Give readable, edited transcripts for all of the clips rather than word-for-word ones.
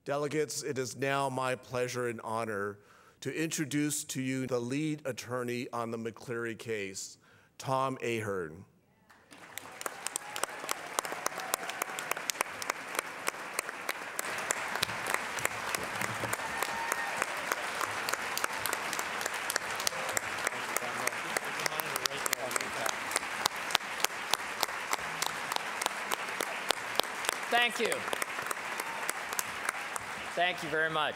Delegates, it is now my pleasure and honor to introduce to you the lead attorney on the McCleary case, Tom Ahearne. Thank you. Thank you very much.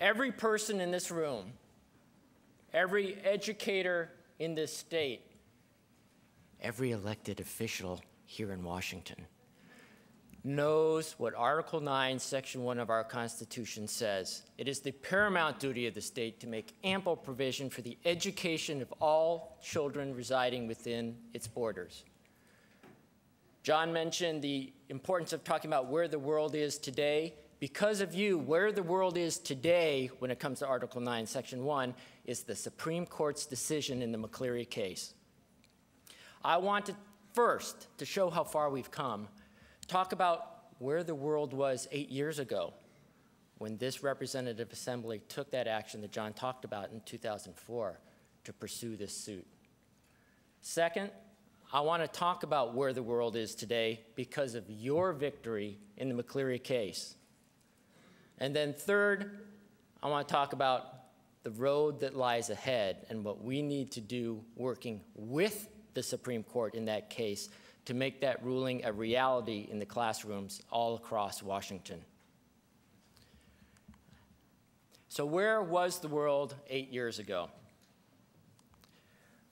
Every person in this room, every educator in this state, every elected official here in Washington knows what Article 9, Section 1 of our Constitution says. It is the paramount duty of the state to make ample provision for the education of all children residing within its borders. John mentioned the importance of talking about where the world is today. Because of you, where the world is today when it comes to Article 9, Section 1, is the Supreme Court's decision in the McCleary case. I want to first, to show how far we've come, talk about where the world was 8 years ago when this representative assembly took that action that John talked about in 2004 to pursue this suit. Second, I want to talk about where the world is today because of your victory in the McCleary case. And then third, I want to talk about the road that lies ahead and what we need to do working with the Supreme Court in that case to make that ruling a reality in the classrooms all across Washington. So where was the world 8 years ago?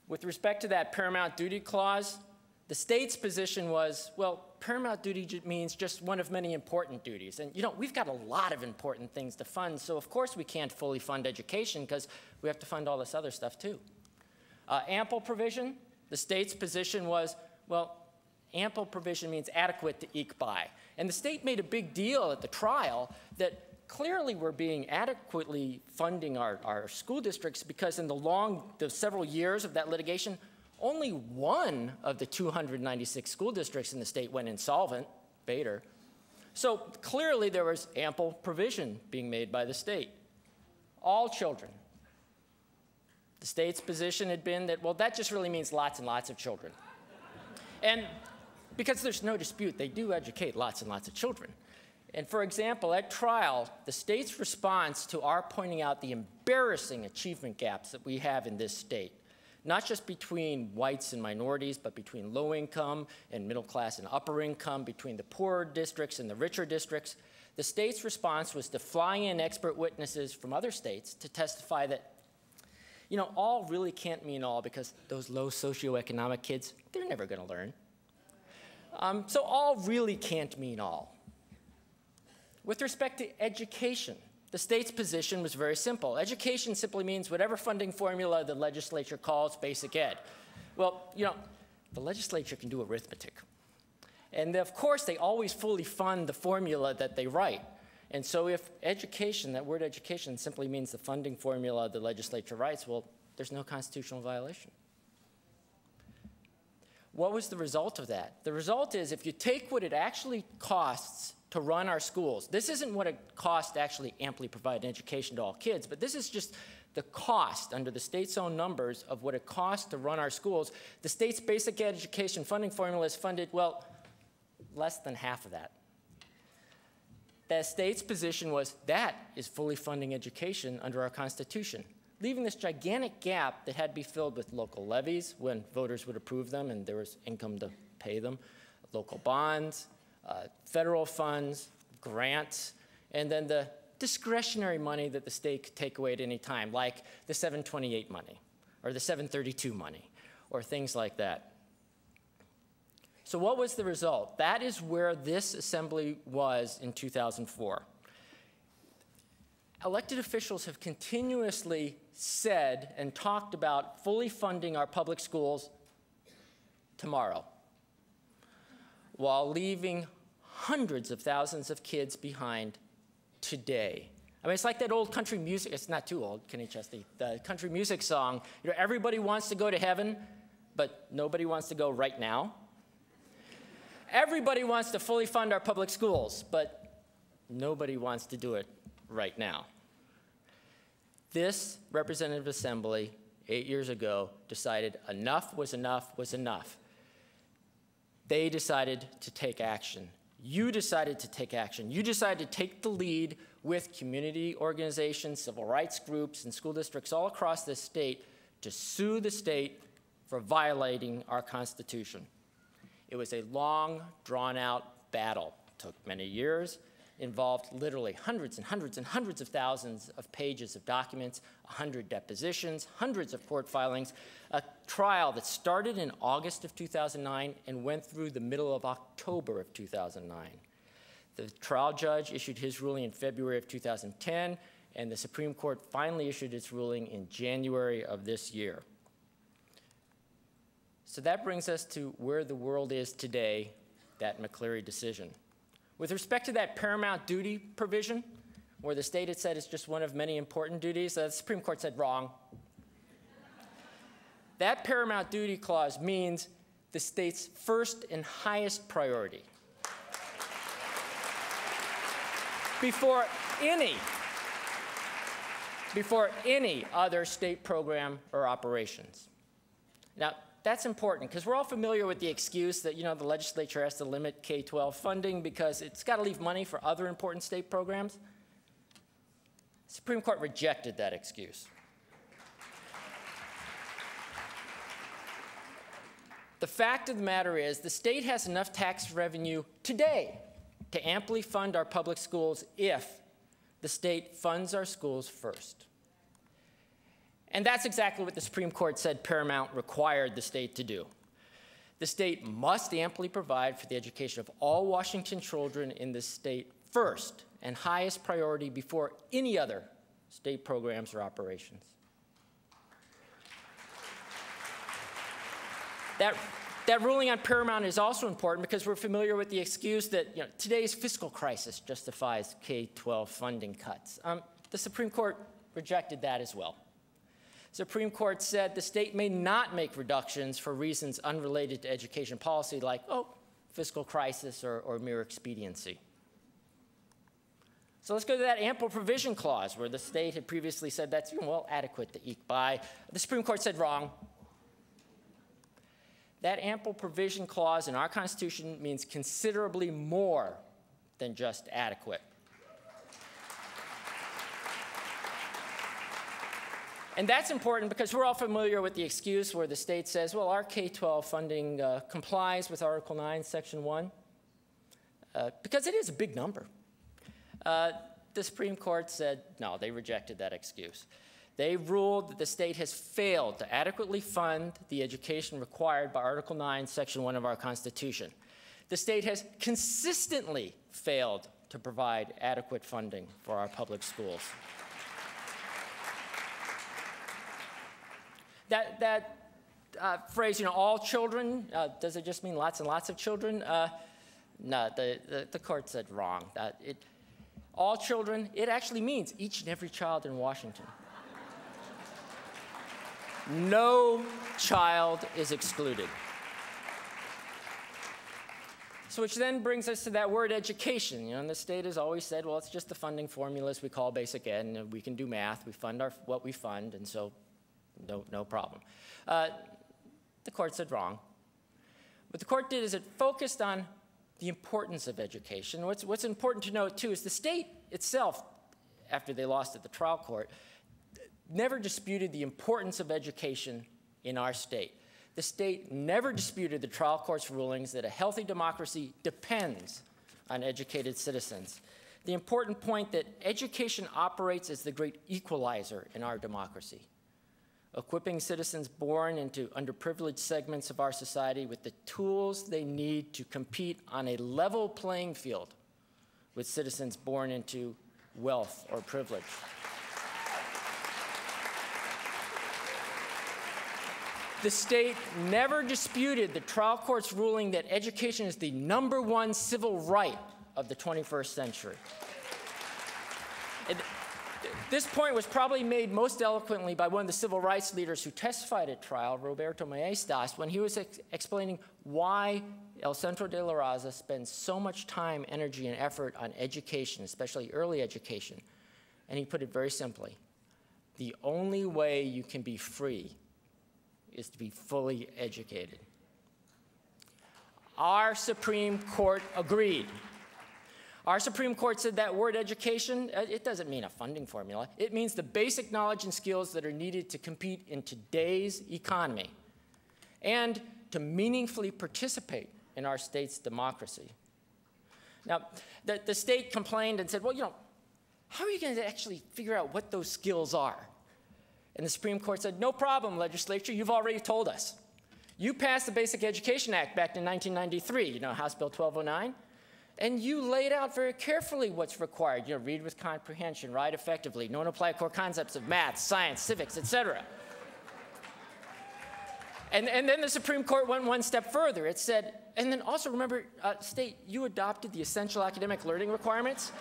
With respect to that paramount duty clause, the state's position was, well, paramount duty means just one of many important duties. And, we've got a lot of important things to fund, so of course we can't fully fund education because we have to fund all this other stuff too. Ample provision, the state's position was, well, ample provision means adequate to eke by. And the state made a big deal at the trial that clearly we're being adequately funding our school districts because in the several years of that litigation, only one of the 296 school districts in the state went insolvent, Bader. So clearly there was ample provision being made by the state. All children. The state's position had been that, well, that just really means lots and lots of children. And because there's no dispute, they do educate lots and lots of children. And for example, at trial, the state's response to our pointing out the embarrassing achievement gaps that we have in this state, not just between whites and minorities, but between low income and middle class and upper income, between the poorer districts and the richer districts, the state's response was to fly in expert witnesses from other states to testify that, all really can't mean all because those low socioeconomic kids, they're never going to learn. So all really can't mean all. With respect to education, the state's position was very simple. Education simply means whatever funding formula the legislature calls basic ed. Well, the legislature can do arithmetic. And of course, they always fully fund the formula that they write. And so if education, that word education, simply means the funding formula the legislature writes, well, there's no constitutional violation. What was the result of that? The result is if you take what it actually costs to run our schools. This isn't what it costs to actually amply provide an education to all kids, but this is just the cost under the state's own numbers of what it costs to run our schools. The state's basic education funding formula is funded, well, less than half of that. The state's position was that is fully funding education under our Constitution, leaving this gigantic gap that had to be filled with local levies when voters would approve them and there was income to pay them, local bonds, federal funds, grants, and then the discretionary money that the state could take away at any time, like the 728 money or the 732 money or things like that. So what was the result? That is where this assembly was in 2004. Elected officials have continuously said and talked about fully funding our public schools tomorrow, while leaving hundreds of thousands of kids behind today. I mean, it's like that old country music, it's not too old, Kenny Chesney, the country music song, everybody wants to go to heaven, but nobody wants to go right now. everybody wants to fully fund our public schools, but nobody wants to do it right now. This Representative Assembly 8 years ago decided enough was enough was enough. They decided to take action. You decided to take action. You decided to take the lead with community organizations, civil rights groups, and school districts all across this state to sue the state for violating our Constitution. It was a long, drawn-out battle. It took many years, involved literally hundreds and hundreds and hundreds of thousands of pages of documents, 100 depositions, hundreds of court filings, a trial that started in August of 2009 and went through the middle of October of 2009. The trial judge issued his ruling in February of 2010, and the Supreme Court finally issued its ruling in January of this year. So that brings us to where the world is today, that McCleary decision. With respect to that paramount duty provision, where the state had said it's just one of many important duties, the Supreme Court said wrong. That paramount duty clause means the state's first and highest priority before any other state program or operations. Now, that's important because we're all familiar with the excuse that, the legislature has to limit K-12 funding because it's got to leave money for other important state programs. The Supreme Court rejected that excuse. The fact of the matter is the state has enough tax revenue today to amply fund our public schools if the state funds our schools first. And that's exactly what the Supreme Court said Paramount required the state to do. The state must amply provide for the education of all Washington children in the state first and highest priority before any other state programs or operations. That ruling on Paramount is also important because we're familiar with the excuse that today's fiscal crisis justifies K-12 funding cuts. The Supreme Court rejected that as well. Supreme Court said the state may not make reductions for reasons unrelated to education policy like, fiscal crisis or mere expediency. So let's go to that ample provision clause where the state had previously said that's, adequate to eke by. The Supreme Court said wrong. That ample provision clause in our Constitution means considerably more than just adequate. And that's important because we're all familiar with the excuse where the state says, our K-12 funding complies with Article 9, Section 1, because it is a big number. The Supreme Court said, no, they rejected that excuse. They ruled that the state has failed to adequately fund the education required by Article 9, Section 1 of our Constitution. The state has consistently failed to provide adequate funding for our public schools. That phrase, all children, does it just mean lots and lots of children? No, the court said wrong. All children, it actually means each and every child in Washington. No child is excluded. So which then brings us to that word education. And the state has always said, it's just the funding formulas we call basic ed, and we can do math. We fund what we fund, and so no problem. The court said wrong. What the court did is it focused on the importance of education. What's important to note, too, is the state itself, after they lost at the trial court, never disputed the importance of education in our state. The state never disputed the trial court's rulings that a healthy democracy depends on educated citizens. The important point that education operates as the great equalizer in our democracy, equipping citizens born into underprivileged segments of our society with the tools they need to compete on a level playing field with citizens born into wealth or privilege. The state never disputed the trial court's ruling that education is the #1 civil right of the 21st century. This point was probably made most eloquently by one of the civil rights leaders who testified at trial, Roberto Maestas, when he was explaining why El Centro de la Raza spends so much time, energy, and effort on education, especially early education. And he put it very simply: the only way you can be free is to be fully educated. Our Supreme Court agreed. Our Supreme Court said that word education, it doesn't mean a funding formula. It means the basic knowledge and skills that are needed to compete in today's economy and to meaningfully participate in our state's democracy. Now, the state complained and said, well, how are you going to actually figure out what those skills are? And the Supreme Court said, no problem, legislature, you've already told us. You passed the Basic Education Act back in 1993, House Bill 1209. And you laid out very carefully what's required. Read with comprehension, write effectively, know and apply core concepts of math, science, civics, etc. And then the Supreme Court went one step further. It said, and then also remember, state, you adopted the essential academic learning requirements.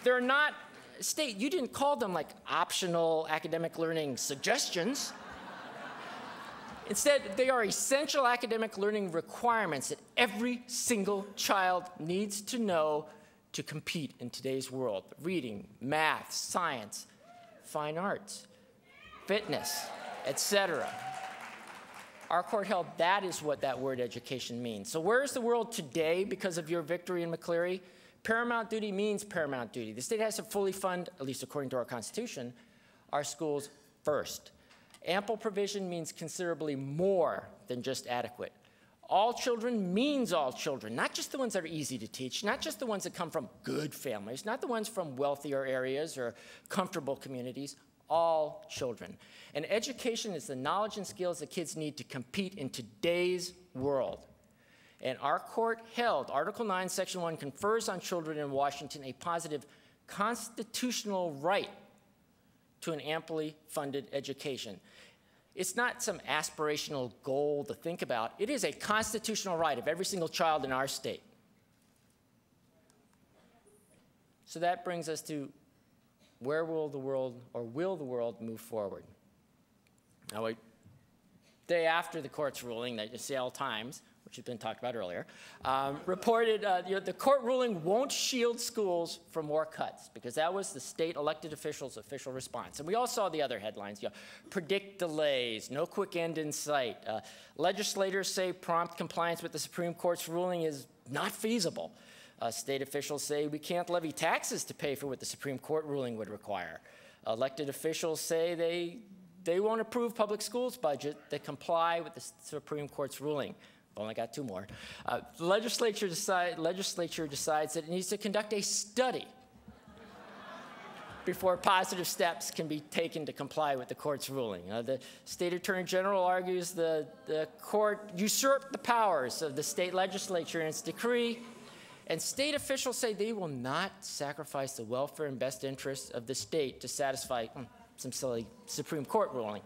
They're not, state, you didn't call them like optional academic learning suggestions. Instead, they are essential academic learning requirements that every single child needs to know to compete in today's world. Reading, math, science, fine arts, fitness, etc. Our court held that is what that word education means. So where is the world today because of your victory in McCleary? Paramount duty means paramount duty. The state has to fully fund, at least according to our Constitution, our schools first. Ample provision means considerably more than just adequate. All children means all children, not just the ones that are easy to teach, not just the ones that come from good families, not the ones from wealthier areas or comfortable communities, all children. And education is the knowledge and skills that kids need to compete in today's world. And our court held, Article 9, Section 1 confers on children in Washington a positive constitutional right to an amply funded education. It's not some aspirational goal to think about. It is a constitutional right of every single child in our state. So that brings us to where will the world move forward? Now, the day after the court's ruling, the Seattle Times, which has been talked about earlier, reported the court ruling won't shield schools from more cuts, because that was the state elected officials' official response. And we all saw the other headlines, predict delays, no quick end in sight. Legislators say prompt compliance with the Supreme Court's ruling is not feasible. State officials say we can't levy taxes to pay for what the Supreme Court ruling would require. Elected officials say they won't approve public schools budget that comply with the Supreme Court's ruling. I've only got two more. The legislature decides that it needs to conduct a study before positive steps can be taken to comply with the court's ruling. The state attorney general argues the court usurped the powers of the state legislature in its decree, and state officials say they will not sacrifice the welfare and best interests of the state to satisfy some silly Supreme Court ruling.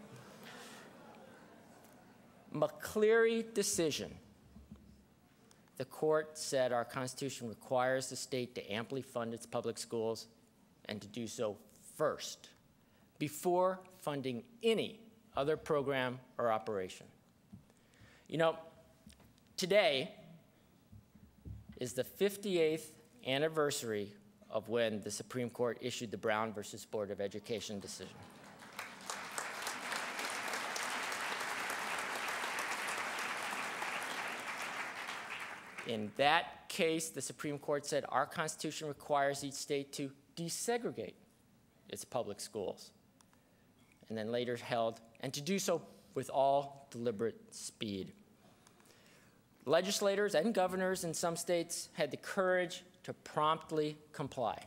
McCleary decision. The court said our Constitution requires the state to amply fund its public schools and to do so first, before funding any other program or operation. Today is the 58th anniversary of when the Supreme Court issued the Brown versus Board of Education decision. In that case, the Supreme Court said our Constitution requires each state to desegregate its public schools, and then later held, and to do so with all deliberate speed. Legislators and governors in some states had the courage to promptly comply.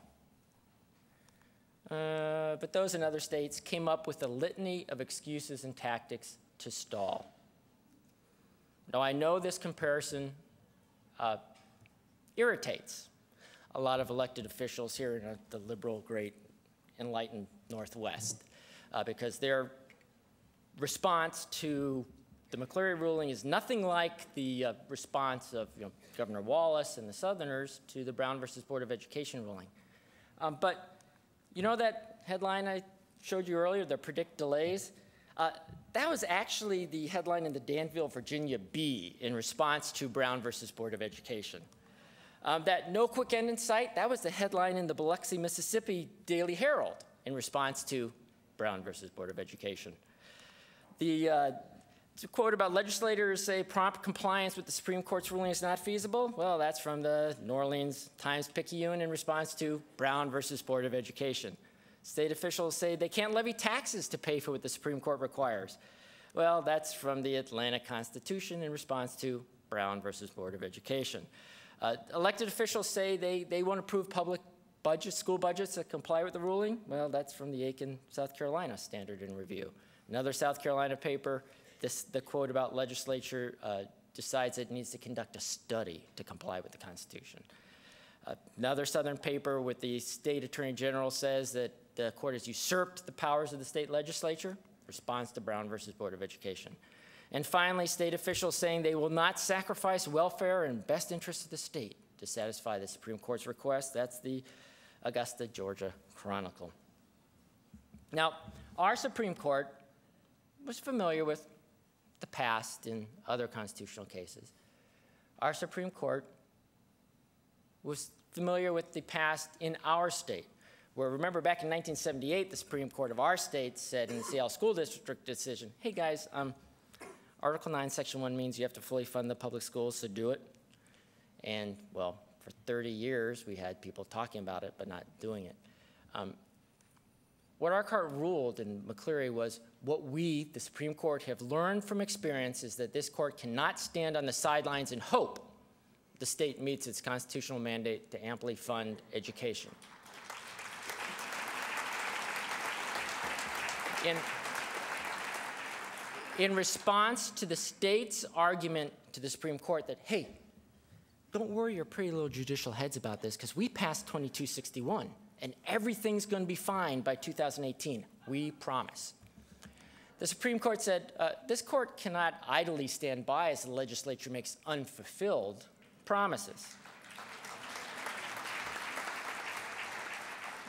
But those in other states came up with a litany of excuses and tactics to stall. Now, I know this comparison irritates a lot of elected officials here in the liberal, great, enlightened Northwest, because their response to the McCleary ruling is nothing like the response of Governor Wallace and the Southerners to the Brown versus Board of Education ruling. But You know that headline I showed you earlier, the predict delays? That was actually the headline in the Danville, Virginia Bee in response to Brown versus Board of Education. That no quick end in sight, that was the headline in the Biloxi, Mississippi Daily Herald in response to Brown versus Board of Education. The quote about legislators say prompt compliance with the Supreme Court's ruling is not feasible. Well, that's from the New Orleans Times-Picayune in response to Brown versus Board of Education. State officials say they can't levy taxes to pay for what the Supreme Court requires. Well, that's from the Atlanta Constitution in response to Brown versus Board of Education. Elected officials say they want to approve public budgets, school budgets that comply with the ruling. Well, that's from the Aiken, South Carolina Standard and Review. Another South Carolina paper, the quote about legislature decides it needs to conduct a study to comply with the Constitution. Another Southern paper with the state attorney general says that the court has usurped the powers of the state legislature, response to Brown versus Board of Education. And finally, state officials saying they will not sacrifice welfare and best interests of the state to satisfy the Supreme Court's request. That's the Augusta, Georgia Chronicle. Now, our Supreme Court was familiar with the past in other constitutional cases. Our Supreme Court was familiar with the past in our state, where, remember, back in 1978, the Supreme Court of our state said in the Seattle School District decision, hey guys, Article 9, Section 1 means you have to fully fund the public schools, so do it. And, well, for 30 years, we had people talking about it, but not doing it. What our court ruled in McCleary was what we, the Supreme Court, have learned from experience is that this court cannot stand on the sidelines and hope the state meets its constitutional mandate to amply fund education. In response to the state's argument to the Supreme Court that, hey, don't worry your pretty little judicial heads about this because we passed 2261 and everything's going to be fine by 2018. We promise. The Supreme Court said, this court cannot idly stand by as the legislature makes unfulfilled promises.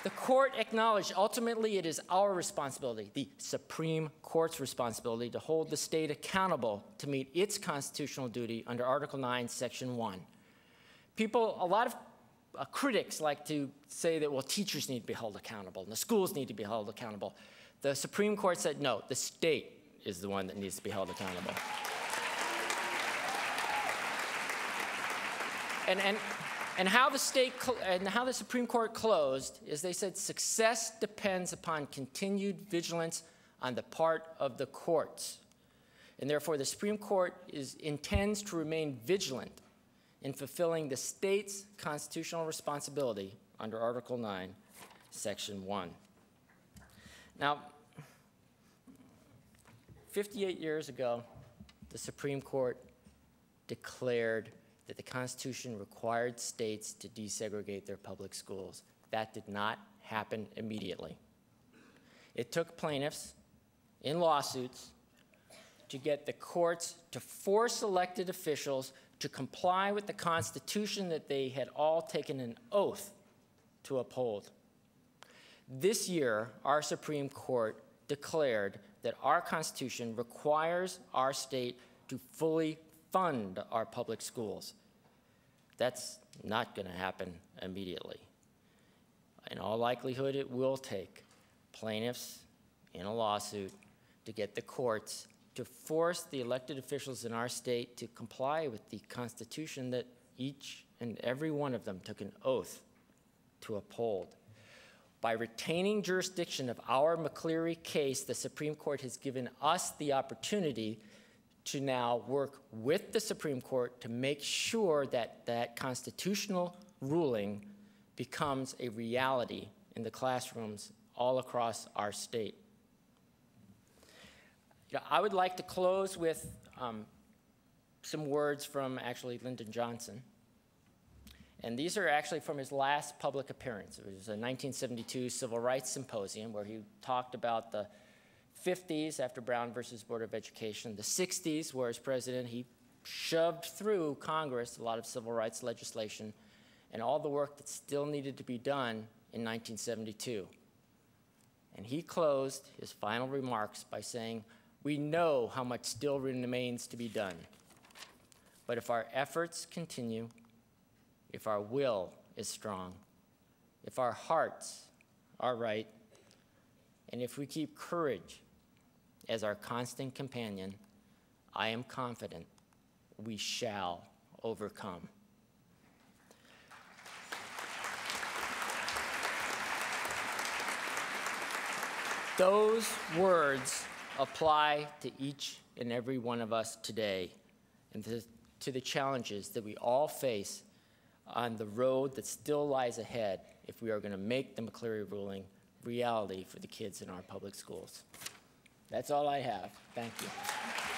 The court acknowledged ultimately it is our responsibility, the Supreme Court's responsibility, to hold the state accountable to meet its constitutional duty under Article 9, Section 1. A lot of critics like to say that, well, teachers need to be held accountable and the schools need to be held accountable. The Supreme Court said, no, the state is the one that needs to be held accountable. And how the Supreme Court closed is they said success depends upon continued vigilance on the part of the courts. And therefore, the Supreme Court intends to remain vigilant in fulfilling the state's constitutional responsibility under Article 9, Section 1. Now, 58 years ago, the Supreme Court declared that the Constitution required states to desegregate their public schools. That did not happen immediately. It took plaintiffs in lawsuits to get the courts to force elected officials to comply with the Constitution that they had all taken an oath to uphold. This year, our Supreme Court declared that our Constitution requires our state to fully fund our public schools. That's not going to happen immediately. In all likelihood, it will take plaintiffs in a lawsuit to get the courts to force the elected officials in our state to comply with the Constitution that each and every one of them took an oath to uphold. By retaining jurisdiction of our McCleary case, the Supreme Court has given us the opportunity to now work with the Supreme Court to make sure that that constitutional ruling becomes a reality in the classrooms all across our state. I would like to close with some words from actually Lyndon Johnson. And these are actually from his last public appearance. It was a 1972 Civil Rights Symposium where he talked about the 50s after Brown versus Board of Education, the 60s where as president he shoved through Congress a lot of civil rights legislation and all the work that still needed to be done in 1972. And he closed his final remarks by saying, "We know how much still remains to be done. But if our efforts continue, if our will is strong, if our hearts are right, and if we keep courage as our constant companion, I am confident we shall overcome." Those words apply to each and every one of us today and to the challenges that we all face on the road that still lies ahead if we are going to make the McCleary ruling reality for the kids in our public schools. That's all I have. Thank you.